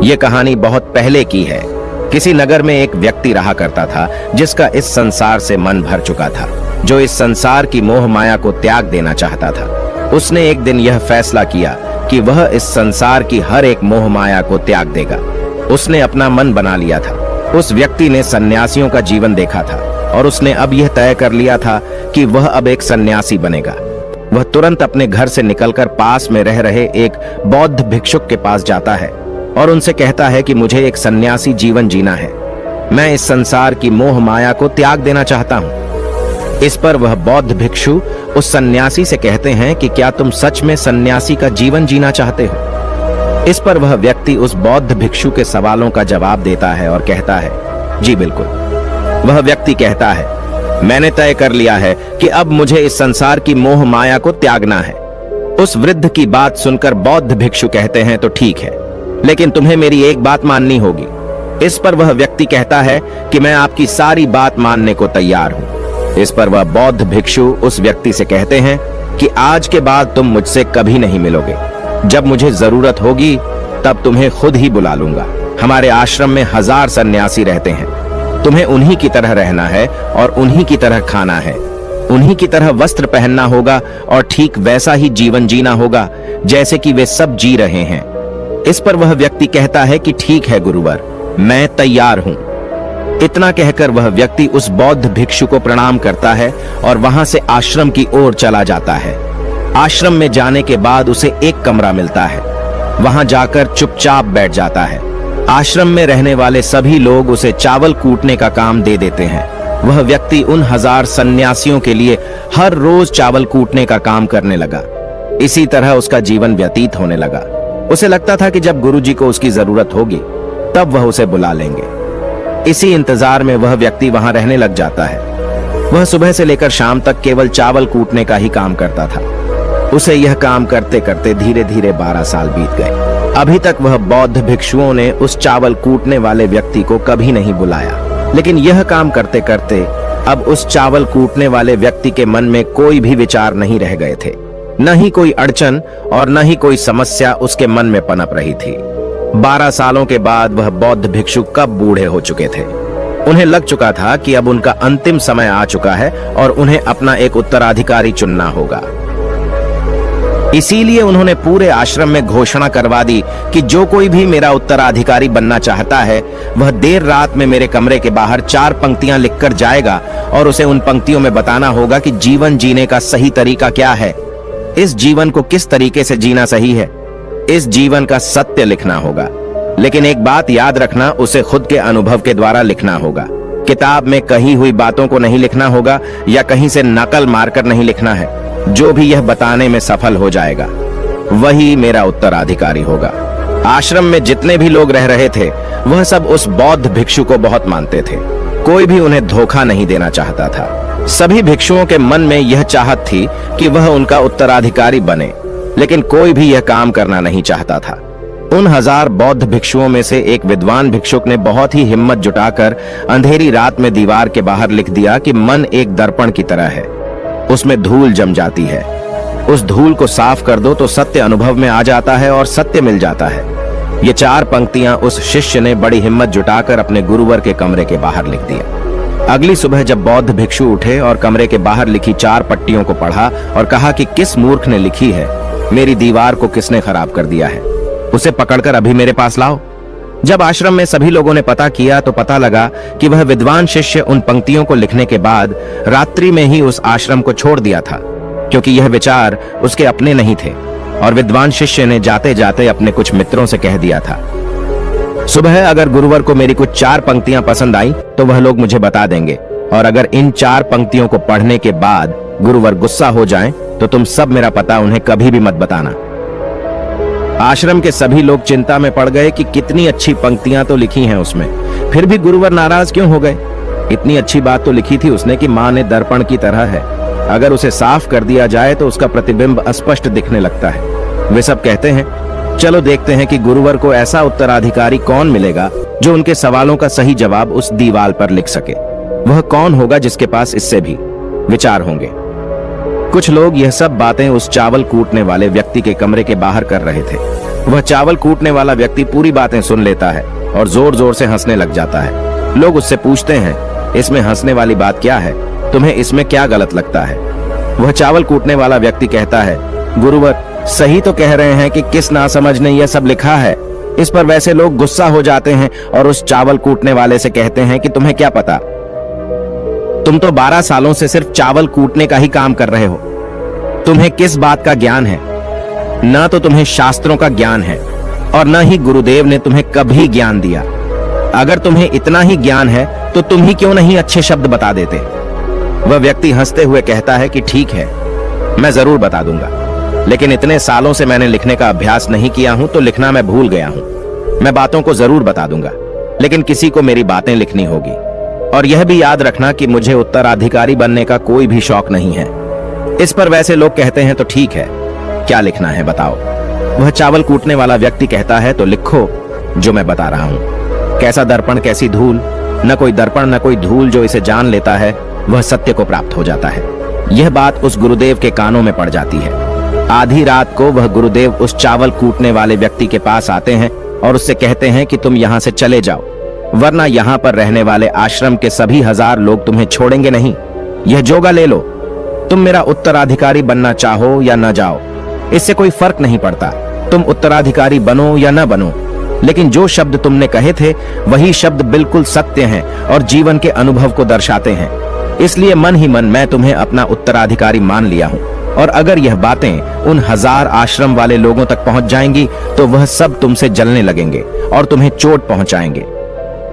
ये कहानी बहुत पहले की है। किसी नगर में एक व्यक्ति रहा करता था जिसका इस संसार से मन भर चुका था, जो इस संसार की मोह माया को त्याग देना चाहता था। उसने एक दिन यह फैसला किया कि वह इस संसार की हर एक मोह माया को त्याग देगा। उसने अपना मन बना लिया था। उस व्यक्ति ने सन्यासियों का जीवन देखा था और उसने अब यह तय कर लिया था कि वह अब एक सन्यासी बनेगा। वह तुरंत अपने घर से निकलकर पास में रह रहे एक बौद्ध भिक्षुक के पास जाता है और उनसे कहता है कि मुझे एक सन्यासी जीवन जीना है। मैं इस संसार की मोह माया को त्याग देना चाहता हूँ। इस पर वह बौद्ध भिक्षु उस सन्यासी से कहते हैं कि क्या तुम सच में सन्यासी का जीवन जीना चाहते हो? इस पर वह व्यक्ति उस बौद्ध भिक्षु के सवालों का जवाब देता है और कहता है, जी बिल्कुल। वह व्यक्ति कहता है, मैंने तय कर लिया है कि अब मुझे इस संसार की मोह माया को त्यागना है। उस वृद्ध की बात सुनकर बौद्ध भिक्षु कहते हैं, तो ठीक है, लेकिन तुम्हें मेरी एक बात माननी होगी। इस पर वह व्यक्ति कहता है कि मैं आपकी सारी बात मानने को तैयार हूं। इस पर वह बौद्ध भिक्षु उस व्यक्ति से कहते हैं कि आज के बाद तुम मुझसे कभी नहीं मिलोगे। जब मुझे जरूरत होगी तब तुम्हें खुद ही बुला लूंगा। हमारे आश्रम में 1000 सन्यासी रहते हैं। तुम्हें उन्हीं की तरह रहना है और उन्हीं की तरह खाना है, उन्हीं की तरह वस्त्र पहनना होगा और ठीक वैसा ही जीवन जीना होगा जैसे कि वे सब जी रहे हैं। इस पर वह व्यक्ति कहता है कि ठीक है गुरुवर, मैं तैयार हूं। इतना कहकर वह व्यक्ति उस बौद्ध भिक्षु को प्रणाम करता है और वहां से आश्रम की ओर चला जाता है। आश्रम में जाने के बाद उसे एक कमरा मिलता है। वहां जाकर चुपचाप बैठ जाता है। आश्रम में रहने वाले सभी लोग उसे चावल कूटने का काम दे देते हैं। वह व्यक्ति उन 1000 सन्यासियों के लिए हर रोज चावल कूटने का काम करने लगा। इसी तरह उसका जीवन व्यतीत होने लगा। उसे लगता था कि जब गुरुजी को उसकी जरूरत होगी तब वह उसे बुला लेंगे। इसी इंतजार में वह व्यक्ति वहां रहने लग जाता है। वह सुबह से लेकर शाम तक केवल चावल कूटने का ही काम करता था। उसे यह काम करते करते धीरे धीरे 12 साल बीत गए। अभी तक वह बौद्ध भिक्षुओं ने उस चावल कूटने वाले व्यक्ति को कभी नहीं बुलाया, लेकिन यह काम करते करते अब उस चावल कूटने वाले व्यक्ति के मन में कोई भी विचार नहीं रह गए थे। न ही कोई अड़चन और न ही कोई समस्या उसके मन में पनप रही थी। 12 सालों के बाद वह बौद्ध भिक्षु कब बूढ़े हो चुके थे। उन्हें लग चुका था कि अब उनका अंतिम समय आ चुका है और उन्हें अपना एक उत्तराधिकारी चुनना होगा। इसीलिए उन्होंने पूरे आश्रम में घोषणा करवा दी कि जो कोई भी मेरा उत्तराधिकारी बनना चाहता है वह देर रात में मेरे कमरे के बाहर 4 पंक्तियां लिखकर जाएगा और उसे उन पंक्तियों में बताना होगा कि जीवन जीने का सही तरीका क्या है, इस जीवन को किस तरीके से जीना सही है। इस जीवन का सत्य लिखना होगा, लेकिन एक बात याद रखना, उसे खुद के अनुभव के द्वारा लिखना होगा। किताब में कही हुई बातों को नहीं लिखना होगा या कहीं से नकल मारकर नहीं लिखना है। जो भी यह बताने में सफल हो जाएगा वही मेरा उत्तराधिकारी होगा। आश्रम में जितने भी लोग रह रहे थे वह सब उस बौद्ध भिक्षु को बहुत मानते थे। कोई भी उन्हें धोखा नहीं देना चाहता था। सभी भिक्षुओं के मन में यह चाहत थी कि वह उनका उत्तराधिकारी बने, लेकिन कोई भी यह काम करना नहीं चाहता था। उन 1000 बौद्ध भिक्षुओं में से एक विद्वान भिक्षुक ने बहुत ही हिम्मत जुटाकर अंधेरी रात में दीवार के बाहर लिख दिया कि मन एक दर्पण की तरह है, उसमें धूल जम जाती है। उस धूल को साफ कर दो तो सत्य अनुभव में आ जाता है और सत्य मिल जाता है। ये 4 पंक्तियां उस शिष्य ने बड़ी हिम्मत जुटाकर अपने गुरुवर के कमरे के बाहर लिख दिया। अगली सुबह जब बौद्ध भिक्षु उठे और कमरे के बाहर लिखी 4 पट्टियों को पढ़ा और कहा कि किस मूर्ख ने लिखी है, मेरी दीवार को किसने खराब कर दिया है, उसे पकड़कर अभी मेरे पास लाओ। जब आश्रम में सभी लोगों ने पता किया तो पता लगा कि वह विद्वान शिष्य उन पंक्तियों को लिखने के बाद रात्रि में ही उस आश्रम को छोड़ दिया था, क्योंकि यह विचार उसके अपने नहीं थे और विद्वान शिष्य ने जाते जाते अपने कुछ मित्रों से कह दिया था, सुबह अगर गुरुवर को मेरी कुछ 4 पंक्तियां पसंद आई तो वह लोग मुझे बता देंगे, और अगर इन 4 पंक्तियों को पढ़ने के बाद गुरुवर गुस्सा हो जाएं तो तुम सब मेरा पता उन्हें कभी भी मत बताना। आश्रम के सभी लोग चिंता में पड़ गए कि कितनी अच्छी पंक्तियां तो लिखी हैं उसमें, फिर भी गुरुवर नाराज क्यों हो गए। इतनी अच्छी बात तो लिखी थी उसने कि मां ने दर्पण की तरह है, अगर उसे साफ कर दिया जाए तो उसका प्रतिबिंब अस्पष्ट दिखने लगता है। वे सब कहते हैं, चलो देखते हैं कि गुरुवर को ऐसा उत्तराधिकारी कौन मिलेगा जो उनके सवालों का सही जवाब उस दीवार पर लिख सके। वह कौन होगा जिसके पास इससे भी विचार होंगे। कुछ लोग यह सब बातें उस चावल कूटने वाले व्यक्ति के कमरे के बाहर कर रहे थे। वह चावल कूटने वाला व्यक्ति पूरी बातें सुन लेता है और जोर जोर से हंसने लग जाता है। लोग उससे पूछते हैं, इसमें हंसने वाली बात क्या है? तुम्हें इसमें क्या गलत लगता है? वह चावल कूटने वाला व्यक्ति कहता है, गुरुवर सही तो कह रहे हैं कि किस नासमझ ने यह सब लिखा है। इस पर वैसे लोग गुस्सा हो जाते हैं और उस चावल कूटने वाले से कहते हैं कि तुम्हें क्या पता, तुम तो 12 सालों से सिर्फ चावल कूटने का ही काम कर रहे हो। तुम्हें किस बात का ज्ञान है? न तो तुम्हें शास्त्रों का ज्ञान है और न ही गुरुदेव ने तुम्हें कभी ज्ञान दिया। अगर तुम्हें इतना ही ज्ञान है तो तुम ही क्यों नहीं अच्छे शब्द बता देते? वह व्यक्ति हंसते हुए कहता है कि ठीक है, मैं जरूर बता दूंगा, लेकिन इतने सालों से मैंने लिखने का अभ्यास नहीं किया हूं तो लिखना मैं भूल गया हूं। मैं बातों को जरूर बता दूंगा, लेकिन किसी को मेरी बातें लिखनी होगी। और यह भी याद रखना कि मुझे उत्तराधिकारी बनने का कोई भी शौक नहीं है। इस पर वैसे लोग कहते हैं, तो ठीक है, क्या लिखना है बताओ। वह चावल कूटने वाला व्यक्ति कहता है, तो लिखो जो मैं बता रहा हूं। कैसा दर्पण कैसी धूल, न कोई दर्पण न कोई धूल, जो इसे जान लेता है वह सत्य को प्राप्त हो जाता है। यह बात उस गुरुदेव के कानों में पड़ जाती है। आधी रात को वह गुरुदेव उस चावल कूटने वाले व्यक्ति के पास आते हैं और उससे कहते हैं कि तुम यहाँ से चले जाओ, वरना यहाँ पर रहने वाले आश्रम के सभी 1000 लोग तुम्हें छोड़ेंगे नहीं। यह जोगा ले लो, तुम मेरा उत्तराधिकारी बनना चाहो या न जाओ, इससे कोई फर्क नहीं पड़ता। तुम उत्तराधिकारी बनो या न बनो, लेकिन जो शब्द तुमने कहे थे वही शब्द बिल्कुल सत्य हैं और जीवन के अनुभव को दर्शाते हैं। इसलिए मन ही मन मैं तुम्हें अपना उत्तराधिकारी मान लिया हूं। और अगर यह बातें उन 1000 आश्रम वाले लोगों तक पहुंच जाएंगी तो वह सब तुमसे जलने लगेंगे और तुम्हें चोट पहुंचाएंगे।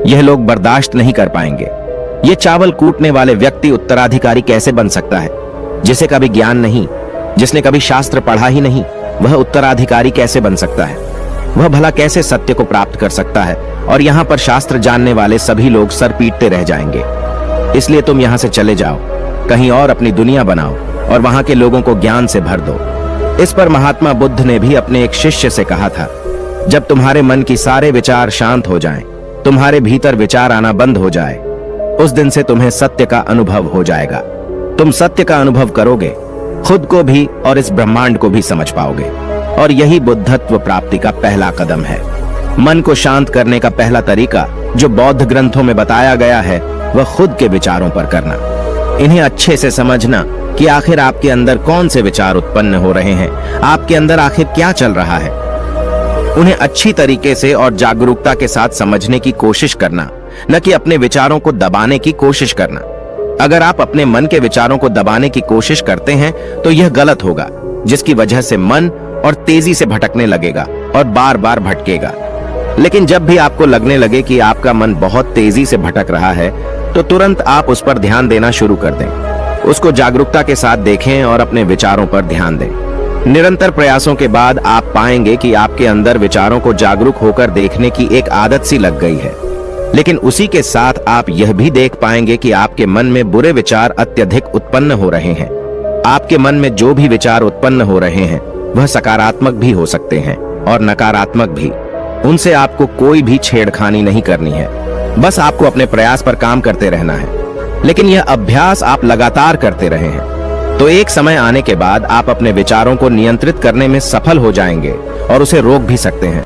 यह लोग बर्दाश्त नहीं कर पाएंगे। ये चावल कूटने वाले व्यक्ति उत्तराधिकारी कैसे बन सकता है? जिसे कभी ज्ञान नहीं, जिसने कभी शास्त्र पढ़ा ही नहीं, वह उत्तराधिकारी कैसे बन सकता है? वह भला कैसे सत्य को प्राप्त कर सकता है? और यहाँ पर शास्त्र जानने वाले सभी लोग सर पीटते रह जाएंगे। इसलिए तुम यहाँ से चले जाओ, कहीं और अपनी दुनिया बनाओ और वहां के लोगों को ज्ञान से भर दो। इस पर महात्मा बुद्ध ने भी अपने एक शिष्य से कहा था, जब तुम्हारे मन की सारे विचार शांत हो जाएं, तुम्हारे भीतर विचार आना बंद हो जाए, उस दिन से तुम्हें सत्य का अनुभव हो जाएगा। तुम सत्य का अनुभव करोगे, खुद को भी और इस ब्रह्मांड को भी समझ पाओगे। और यही बुद्धत्व प्राप्ति का पहला कदम है। मन को शांत करने का पहला तरीका जो बौद्ध ग्रंथों में बताया गया है वह खुद के विचारों पर करना। इन्हें अच्छे से समझना कि आखिर आपके अंदर कौन से विचार उत्पन्न हो रहे हैं, आपके अंदर आखिर क्या चल रहा है। उन्हें अच्छी तरीके से और जागरूकता के साथ समझने की कोशिश करना, न कि अपने विचारों को दबाने की कोशिश करना। अगर आप अपने मन के विचारों को दबाने की कोशिश करते हैं तो यह गलत होगा, जिसकी वजह से मन और तेजी से भटकने लगेगा और बार बार भटकेगा। लेकिन जब भी आपको लगने लगे कि आपका मन बहुत तेजी से भटक रहा है तो तुरंत आप उस पर ध्यान देना शुरू कर दें। उसको जागरूकता के साथ देखें और अपने विचारों पर ध्यान दें। निरंतर प्रयासों के बाद आप पाएंगे कि आपके अंदर विचारों को जागरूक होकर देखने की एक आदत सी लग गई है। लेकिन उसी के साथ आप यह भी देख पाएंगे कि आपके मन में बुरे विचार अत्यधिक उत्पन्न हो रहे हैं। आपके मन में जो भी विचार उत्पन्न हो रहे हैं वह सकारात्मक भी हो सकते हैं और नकारात्मक भी। उनसे आपको कोई भी छेड़खानी नहीं करनी है, बस आपको अपने प्रयास पर काम करते रहना है। लेकिन यह अभ्यास आप लगातार करते रहे हैं तो एक समय आने के बाद आप अपने विचारों को नियंत्रित करने में सफल हो जाएंगे और उसे रोक भी सकते हैं।